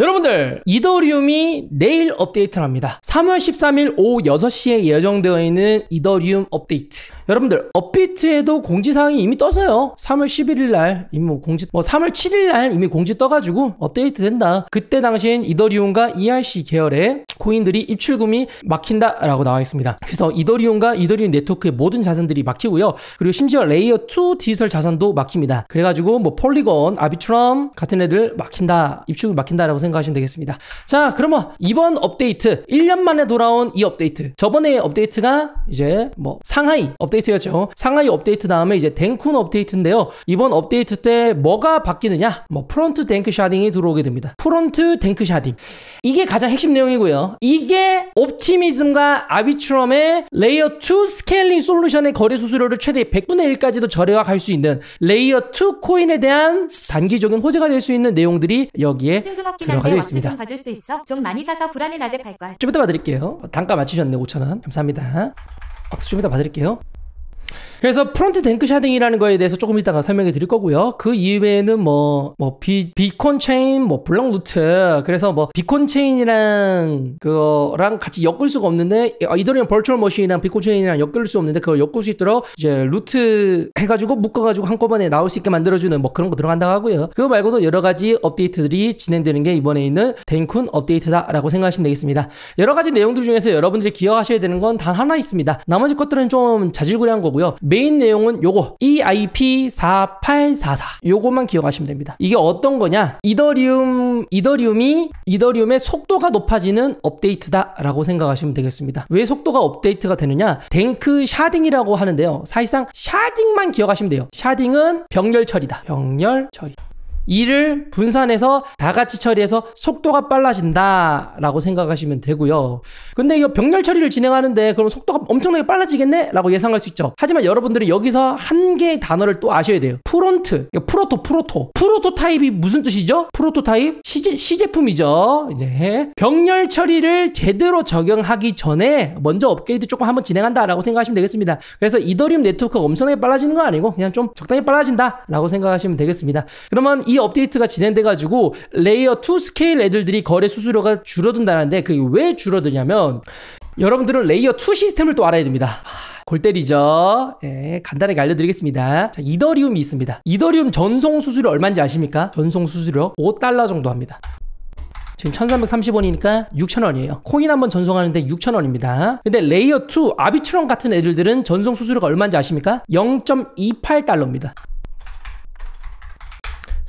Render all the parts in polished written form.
여러분들, 이더리움이 내일 업데이트를 합니다. 3월 13일 오후 6시에 예정되어 있는 이더리움 업데이트. 여러분들, 업비트에도 공지사항이 이미 떴어요. 3월 11일 날 이미 3월 7일 날 이미 공지 떠가지고 업데이트 된다. 그때 당시엔 이더리움과 ERC 계열의 코인들이 입출금이 막힌다라고 나와 있습니다. 그래서 이더리움과 이더리움 네트워크의 모든 자산들이 막히고요. 그리고 심지어 레이어 2 디지털 자산도 막힙니다. 그래가지고 뭐 폴리곤, 아비트럼 같은 애들 막힌다, 입출금 막힌다라고 생각하시면 되겠습니다. 자, 그러면 이번 업데이트, 1년 만에 돌아온 이 업데이트. 저번에 업데이트가 이제 뭐 상하이 업데이트였죠. 상하이 업데이트 다음에 이제 덴쿤 업데이트인데요. 이번 업데이트 때 뭐가 바뀌느냐? 뭐 프론트 댕크 샤딩이 들어오게 됩니다. 프론트 댕크 샤딩. 이게 가장 핵심 내용이고요. 이게 옵티미즘과 아비트럼의 레이어 2 스케일링 솔루션의 거래 수수료를 최대 100분의 1까지도 절약할 수 있는 레이어 2 코인에 대한 단기적인 호재가 될 수 있는 내용들이 여기에 들어가져 있습니다. 좀 봐줄 수 있어? 좀 많이 사서 불안해 낮에 팔걸. 좀 이따 봐드릴게요. 단가 맞추셨네. 5,000원. 감사합니다. 박수 좀 이따 봐드릴게요. 그래서 프론트 댕크 샤딩이라는 거에 대해서 조금 이따가 설명해 드릴 거고요. 그 이외에는 비콘 체인, 블록 루트. 그래서 비콘 체인이랑 그거랑 같이 엮을 수가 없는데, 이더리움 버추얼 머신이랑 비콘 체인이랑 엮을 수 없는데, 그걸 엮을 수 있도록 이제 루트 해가지고 묶어가지고 한꺼번에 나올 수 있게 만들어주는 그런 거 들어간다고 하고요. 그거 말고도 여러 가지 업데이트들이 진행되는 게 이번에 있는 덴쿤 업데이트다라고 생각하시면 되겠습니다. 여러 가지 내용들 중에서 여러분들이 기억하셔야 되는 건 단 하나 있습니다. 나머지 것들은 좀 자질구레한 거고요. 메인 내용은 요거 EIP4844 요것만 기억하시면 됩니다. 이게 어떤 거냐? 이더리움의 속도가 높아지는 업데이트다 라고 생각하시면 되겠습니다. 왜 속도가 업데이트가 되느냐? 댕크 샤딩이라고 하는데요. 사실상 샤딩만 기억하시면 돼요. 샤딩은 병렬 처리다. 병렬 처리. 이를 분산해서 다 같이 처리해서 속도가 빨라진다 라고 생각하시면 되고요. 근데 이거 병렬 처리를 진행하는데 그럼 속도가 엄청나게 빨라지겠네? 라고 예상할 수 있죠. 하지만 여러분들이 여기서 한 개의 단어를 또 아셔야 돼요. 프론트, 프로토 타입이 무슨 뜻이죠? 프로토 타입? 시제품이죠. 이제 병렬 처리를 제대로 적용하기 전에 먼저 업그레이드 조금 한번 진행한다 라고 생각하시면 되겠습니다. 그래서 이더리움 네트워크가 엄청나게 빨라지는 건 아니고 그냥 좀 적당히 빨라진다 라고 생각하시면 되겠습니다. 그러면 이 업데이트가 진행돼가지고 레이어 2 스케일 애들들이 거래 수수료가 줄어든다는데 그게 왜 줄어드냐면 여러분들은 레이어 2 시스템을 또 알아야 됩니다. 골 때리죠. 네, 간단하게 알려드리겠습니다. 자, 이더리움이 있습니다. 이더리움 전송 수수료 얼마인지 아십니까? 전송 수수료 $5 정도 합니다. 지금 1330원이니까 6,000원이에요. 코인 한번 전송하는데 6,000원입니다. 근데 레이어 2 아비트럼 같은 애들들은 전송 수수료가 얼마인지 아십니까? 0.28달러입니다.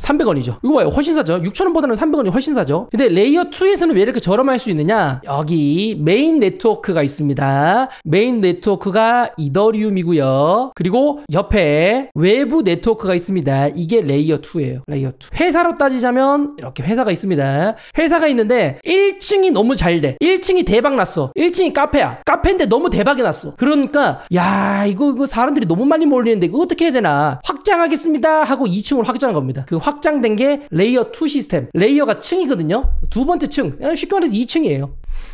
300원이죠. 이거 봐요. 훨씬 싸죠. 6,000원보다는 300원이 훨씬 싸죠. 근데 레이어 2에서는 왜 이렇게 저렴할 수 있느냐? 여기 메인 네트워크가 있습니다. 메인 네트워크가 이더리움이고요. 그리고 옆에 외부 네트워크가 있습니다. 이게 레이어 2예요. 레이어 2. 회사로 따지자면 이렇게 회사가 있습니다. 회사가 있는데 1층이 너무 잘 돼. 1층이 대박 났어. 1층이 카페야. 카페인데 너무 대박이 났어. 그러니까 야, 이거 사람들이 너무 많이 몰리는데 이거 어떻게 해야 되나? 확장하겠습니다 하고 2층으로 확장한 겁니다. 그 확장된 게 레이어 2 시스템. 레이어가 층이거든요. 두 번째 층. 쉽게 말해서 2층이에요.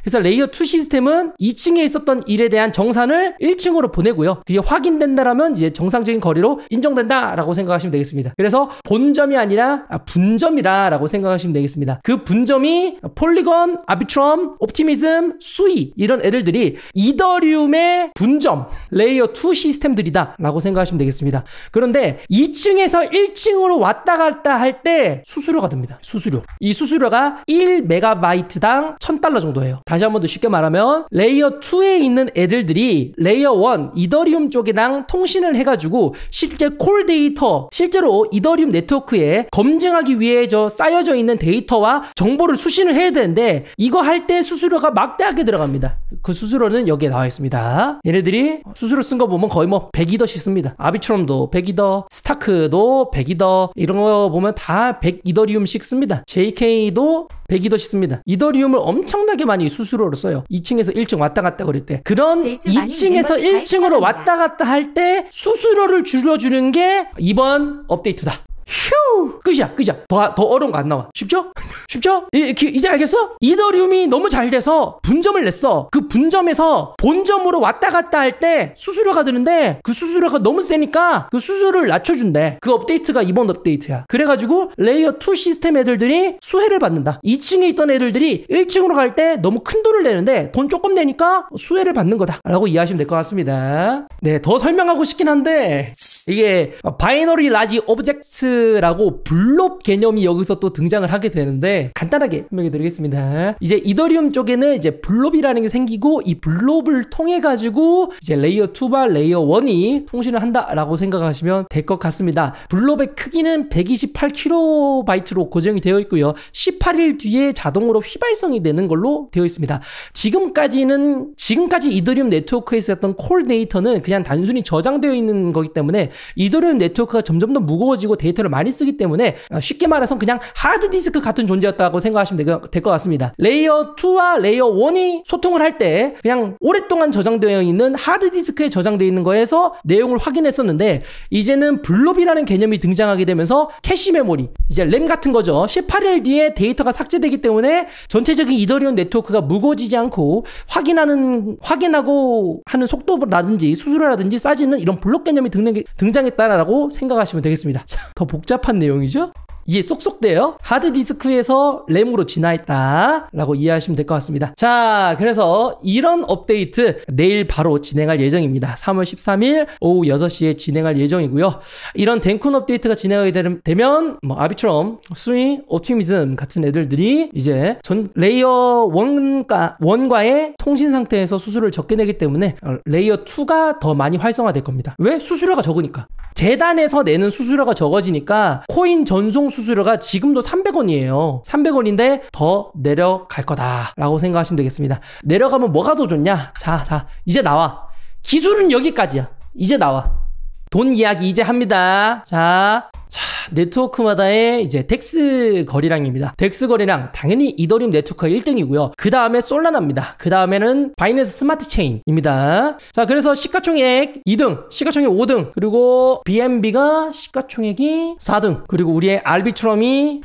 그래서 레이어 2 시스템은 2층에 있었던 일에 대한 정산을 1층으로 보내고요. 그게 확인된다라면 이제 정상적인 거래로 인정된다라고 생각하시면 되겠습니다. 그래서 본점이 아니라 분점이라고 생각하시면 되겠습니다. 그 분점이 폴리곤, 아비트럼, 옵티미즘, 수이 이런 애들들이 이더리움의 분점, 레이어 2 시스템들이다라고 생각하시면 되겠습니다. 그런데 2층에서 1층으로 왔다 갔다 할 때 수수료가 듭니다. 수수료. 이 수수료가 1MB당 $1,000 정도예요. 다시 한 번 더 쉽게 말하면 레이어 2에 있는 애들들이 레이어 1 이더리움 쪽이랑 통신을 해가지고 실제 콜 데이터, 실제로 이더리움 네트워크에 검증하기 위해 쌓여져 있는 데이터와 정보를 수신을 해야 되는데 이거 할 때 수수료가 막대하게 들어갑니다. 그 수수료는 여기에 나와 있습니다. 얘네들이 수수료 쓴 거 보면 거의 100이더씩 씁니다. 아비트럼도 100이더, 스타크도 100이더, 이런 거 보면 다 100이더리움씩 씁니다. JK도 100이더씩 씁니다. 이더리움을 엄청나게 많이 수수료로 써요. 2층에서 1층 왔다 갔다 그럴 때. 그런 2층에서 1층으로 왔다 갔다 할 때 수수료를 줄여주는 게 이번 업데이트다. 휴 끝이야. 더 어려운 거 안 나와. 쉽죠? 쉽죠? 이제 알겠어? 이더리움이 너무 잘 돼서 분점을 냈어. 그 분점에서 본점으로 왔다 갔다 할 때 수수료가 드는데 그 수수료가 너무 세니까 그 수수료를 낮춰준대. 그 업데이트가 이번 업데이트야. 그래가지고 레이어 2 시스템 애들들이 수혜를 받는다. 2층에 있던 애들들이 1층으로 갈 때 너무 큰 돈을 내는데 돈 조금 내니까 수혜를 받는 거다 라고 이해하시면 될 것 같습니다. 네, 더 설명하고 싶긴 한데 이게 바이너리 라지 오브젝트라고 블롭 개념이 여기서 또 등장을 하게 되는데 간단하게 설명해 드리겠습니다. 이제 이더리움 쪽에는 이제 블롭이라는 게 생기고 이 블롭을 통해 가지고 이제 레이어 2와 레이어 1이 통신을 한다라고 생각하시면 될 것 같습니다. 블롭의 크기는 128KB 고정이 되어 있고요. 18일 뒤에 자동으로 휘발성이 되는 걸로 되어 있습니다. 지금까지 이더리움 네트워크에서 했던 콜 데이터는 그냥 단순히 저장되어 있는 거기 때문에 이더리움 네트워크가 점점 더 무거워지고 데이터를 많이 쓰기 때문에 쉽게 말해서 그냥 하드디스크 같은 존재였다고 생각하시면 될 것 같습니다. 레이어 2와 레이어 1이 소통을 할 때 그냥 오랫동안 저장되어 있는 하드디스크에 저장되어 있는 거에서 내용을 확인했었는데 이제는 블롭이라는 개념이 등장하게 되면서 캐시 메모리, 이제 램 같은 거죠. 18일 뒤에 데이터가 삭제되기 때문에 전체적인 이더리움 네트워크가 무거워지지 않고 확인하고 하는 속도라든지 수수료라든지 싸지는 이런 블록 개념이 등장했다라고 생각하시면 되겠습니다. 자, 더 복잡한 내용이죠? 이해 쏙쏙 돼요? 하드디스크에서 램으로 진화했다 라고 이해하시면 될 것 같습니다. 자, 그래서 이런 업데이트 내일 바로 진행할 예정입니다. 3월 13일 오후 6시에 진행할 예정이고요. 이런 덴쿤 업데이트가 진행하게 되면 아비트럼, 스윙, 옵티미즘 같은 애들이 이제 레이어 1과의 통신 상태에서 수수료를 적게 내기 때문에 레이어 2가 더 많이 활성화될 겁니다. 왜? 수수료가 적으니까. 재단에서 내는 수수료가 적어지니까 코인 전송 수수료가 지금도 300원이에요. 300원인데 더 내려갈 거다라고 생각하시면 되겠습니다. 내려가면 뭐가 더 좋냐? 자, 이제 나와. 기술은 여기까지야. 이제 나와. 돈 이야기 이제 합니다. 자, 네트워크마다의 이제 덱스 거래량입니다. 덱스 거래량 당연히 이더리움 네트워크가 1등이고요. 그 다음에 솔라나입니다. 그 다음에는 바이낸스 스마트 체인입니다. 자, 그래서 시가총액 2등, 시가총액 5등, 그리고 BNB가 시가총액이 4등, 그리고 우리의 알비트럼이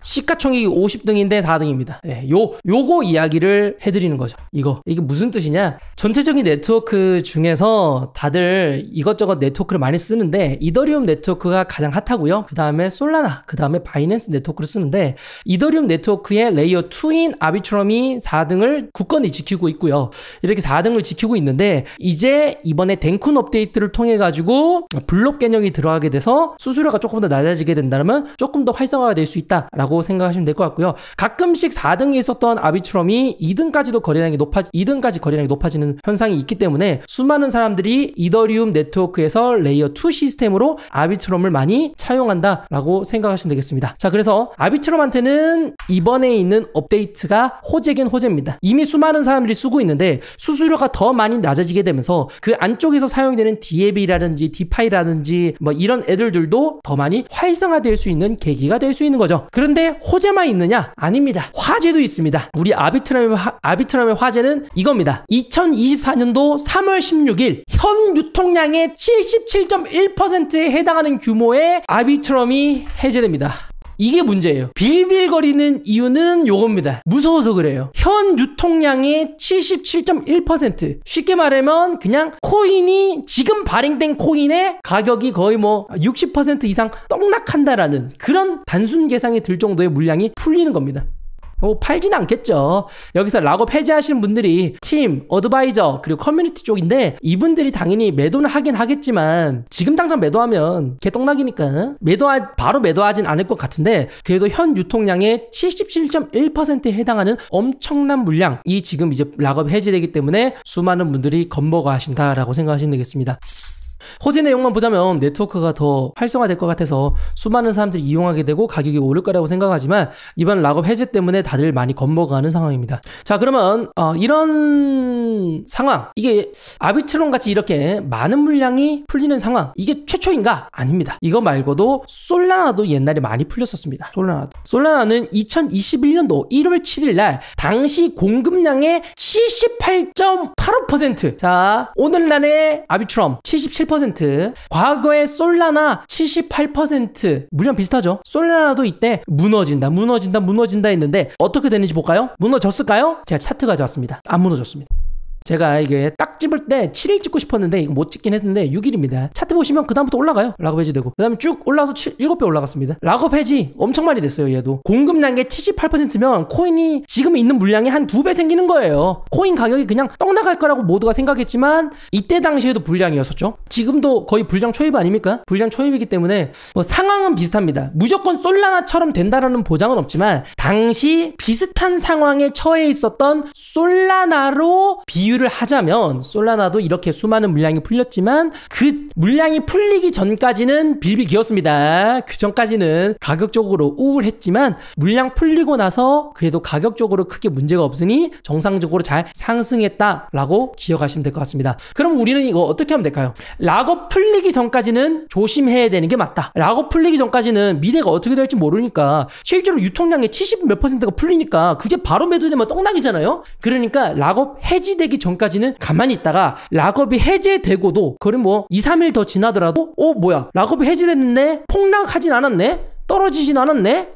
시가총액이 50등인데 4등입니다. 네, 요거 이야기를 해드리는 거죠. 이게 무슨 뜻이냐? 전체적인 네트워크 중에서 다들 이것저것 네트워크를 많이 쓰는데 이더리움 네트워크가 가장 핫하고요. 그 다음에 솔라나, 그 다음에 바이낸스 네트워크를 쓰는데 이더리움 네트워크의 레이어 2인 아비트럼이 4등을 굳건히 지키고 있고요. 이렇게 4등을 지키고 있는데 이제 이번에 덴쿤 업데이트를 통해 가지고 블록 개념이 들어가게 돼서 수수료가 조금 더 낮아지게 된다면 조금 더 활성화가 될 수 있다라고 생각하시면 될 것 같고요. 가끔씩 4등에 있었던 아비트럼이 2등까지 거래량이 높아지는 현상이 있기 때문에 수많은 사람들이 이더리움 네트워크에서 레이어 2 시스템으로 아비트럼을 많이 차용한다라고 생각하시면 되겠습니다. 자, 그래서 아비트럼한테는 이번에 있는 업데이트가 호재긴 호재입니다. 이미 수많은 사람들이 쓰고 있는데 수수료가 더 많이 낮아지게 되면서 그 안쪽에서 사용되는 DAB라든지 디파이라든지 이런 애들도 더 많이 활성화될 수 있는 계기가 될 수 있는 거죠. 그런데 호재만 있느냐? 아닙니다. 화재도 있습니다. 우리 아비트럼의 화재는 이겁니다. 2024년도 3월 16일 현 유통량의 77.1%에 해당하는 규모의 아비트럼이 해제됩니다. 이게 문제예요. 빌빌거리는 이유는 요겁니다. 무서워서 그래요. 현 유통량의 77.1%. 쉽게 말하면 그냥 코인이 지금 발행된 코인의 가격이 거의 60% 이상 떡락한다라는 그런 단순 계산이 들 정도의 물량이 풀리는 겁니다. 팔지는 않겠죠. 여기서 락업 해제하시는 분들이 팀, 어드바이저, 그리고 커뮤니티 쪽인데 이분들이 당연히 매도는 하긴 하겠지만 지금 당장 매도하면 개떡락이니까 바로 매도하진 않을 것 같은데 그래도 현 유통량의 77.1%에 해당하는 엄청난 물량이 지금 이제 락업 해제되기 때문에 수많은 분들이 겁먹어 하신다라고 생각하시면 되겠습니다. 호재 내용만 보자면 네트워크가 더 활성화될 것 같아서 수많은 사람들이 이용하게 되고 가격이 오를 거라고 생각하지만 이번 락업 해제 때문에 다들 많이 겁먹어가는 상황입니다. 자, 그러면 이런 상황, 이게 아비트럼 같이 이렇게 많은 물량이 풀리는 상황, 이게 최초인가? 아닙니다. 이거 말고도 솔라나도 옛날에 많이 풀렸었습니다. 솔라나는 2021년도 1월 7일 날 당시 공급량의 78.85%. 자, 오늘날의 아비트럼 77% 77%, 과거에 솔라나 78%, 물량 비슷하죠. 솔라나도 이때 무너진다 했는데 어떻게 됐는지 볼까요? 무너졌을까요? 제가 차트 가져왔습니다. 안 무너졌습니다. 제가 이게 딱 집을 때 7일 찍고 싶었는데 이거 못 찍긴 했는데 6일입니다. 차트 보시면 그 다음부터 올라가요. 락업 해지되고 그 다음에 쭉 올라와서 7배 올라갔습니다. 락업 해지 엄청 많이 됐어요. 얘도 공급량의 78%면 코인이 지금 있는 물량이 한 2배 생기는 거예요. 코인 가격이 그냥 떡 나갈 거라고 모두가 생각했지만 이때 당시에도 불량이었었죠. 지금도 거의 불량 초입 아닙니까? 불량 초입이기 때문에 뭐 상황은 비슷합니다. 무조건 솔라나처럼 된다라는 보장은 없지만 당시 비슷한 상황에 처해 있었던 솔라나로 비유를 하자면 솔라나도 이렇게 수많은 물량이 풀렸지만 그 물량이 풀리기 전까지는 빌빌기었습니다. 그 전까지는 가격적으로 우울했지만 물량 풀리고 나서 그래도 가격적으로 크게 문제가 없으니 정상적으로 잘 상승했다라고 기억하시면 될 것 같습니다. 그럼 우리는 이거 어떻게 하면 될까요? 락업 풀리기 전까지는 조심해야 되는 게 맞다. 락업 풀리기 전까지는 미래가 어떻게 될지 모르니까 실제로 유통량의 70 몇 %가 풀리니까 그게 바로 매도되면 떡락이잖아요. 그러니까 락업 해지되기 전까지는 가만히 있다가 락업이 해제되고도 그럼 뭐 2, 3일 더 지나더라도 뭐야 락업이 해제됐는데 폭락하진 않았네? 떨어지진 않았네?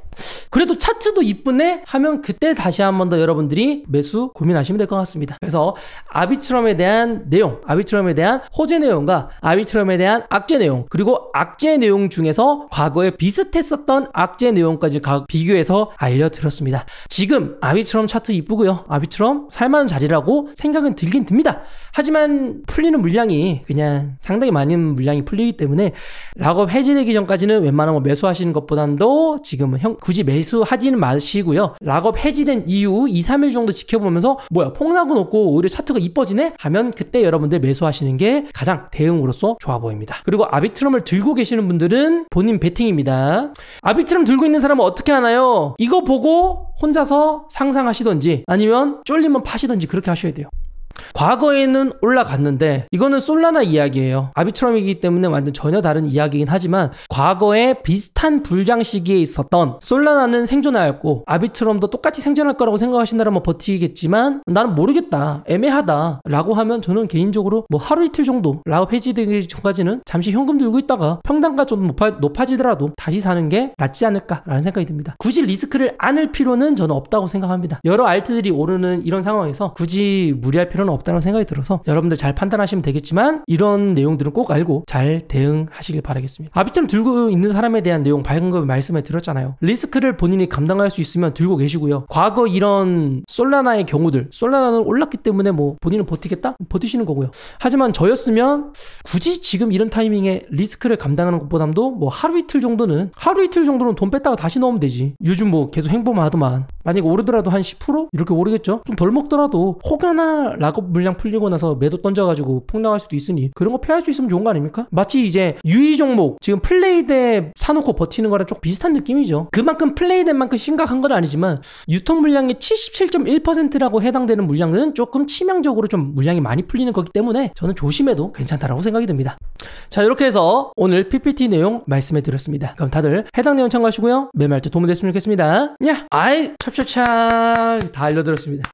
그래도 차트도 이쁘네 하면 그때 다시 한 번 더 여러분들이 매수 고민하시면 될 것 같습니다. 그래서 아비트럼에 대한 내용, 아비트럼에 대한 호재 내용과 아비트럼에 대한 악재 내용, 그리고 악재 내용 중에서 과거에 비슷했었던 악재 내용까지 비교해서 알려드렸습니다. 지금 아비트럼 차트 이쁘고요. 아비트럼 살만한 자리라고 생각은 들긴 듭니다. 하지만 풀리는 물량이 그냥 상당히 많은 물량이 풀리기 때문에 락업 해제되기 전까지는 웬만하면 매수하시는 것보단도 지금은 굳이 매수하지는 마시고요. 락업 해지된 이후 2, 3일 정도 지켜보면서 뭐야 폭락은 없고 오히려 차트가 이뻐지네? 하면 그때 여러분들 매수하시는 게 가장 대응으로서 좋아 보입니다. 그리고 아비트럼을 들고 계시는 분들은 본인 베팅입니다. 아비트럼 들고 있는 사람은 어떻게 하나요? 이거 보고 혼자서 상상하시던지 아니면 쫄리면 파시던지 그렇게 하셔야 돼요. 과거에는 올라갔는데 이거는 솔라나 이야기예요. 아비트럼이기 때문에 완전 전혀 다른 이야기이긴 하지만 과거에 비슷한 불장 시기에 있었던 솔라나는 생존하였고 아비트럼도 똑같이 생존할 거라고 생각하신다면 버티겠지만 나는 모르겠다 애매하다 라고 하면 저는 개인적으로 뭐 하루 이틀 정도 락업 해지되기 전까지는 잠시 현금 들고 있다가 평단가 좀 높아지더라도 다시 사는 게 낫지 않을까라는 생각이 듭니다. 굳이 리스크를 안을 필요는 저는 없다고 생각합니다. 여러 알트들이 오르는 이런 상황에서 굳이 무리할 필요는 없다는 생각이 들어서 여러분들 잘 판단하시면 되겠지만 이런 내용들은 꼭 알고 잘 대응하시길 바라겠습니다. 아비트럼 들고 있는 사람에 대한 내용 방금 말씀해 드렸잖아요. 리스크를 본인이 감당할 수 있으면 들고 계시고요. 과거 이런 솔라나의 경우들 솔라나는 올랐기 때문에 뭐 본인은 버티겠다? 버티시는 거고요. 하지만 저였으면 굳이 지금 이런 타이밍에 리스크를 감당하는 것보다도 뭐 하루 이틀 정도는 돈 뺐다가 다시 넣으면 되지. 요즘 뭐 계속 행보하더만 만약에 오르더라도 한 10% 이렇게 오르겠죠? 좀 덜 먹더라도 혹여나 락업 물량 풀리고 나서 매도 던져가지고 폭락할 수도 있으니 그런 거 피할 수 있으면 좋은 거 아닙니까? 마치 이제 유의 종목 지금 플레이대 사놓고 버티는 거랑 좀 비슷한 느낌이죠. 그만큼 플레이된 만큼 심각한 건 아니지만 유통 물량의 77.1%라고 해당되는 물량은 조금 치명적으로 좀 물량이 많이 풀리는 거기 때문에 저는 조심해도 괜찮다라고 생각이 듭니다. 자 이렇게 해서 오늘 PPT 내용 말씀해 드렸습니다. 그럼 다들 해당 내용 참고하시고요. 매매할 때 도움이 됐으면 좋겠습니다. 야 아이 찹찹찹 다 알려드렸습니다.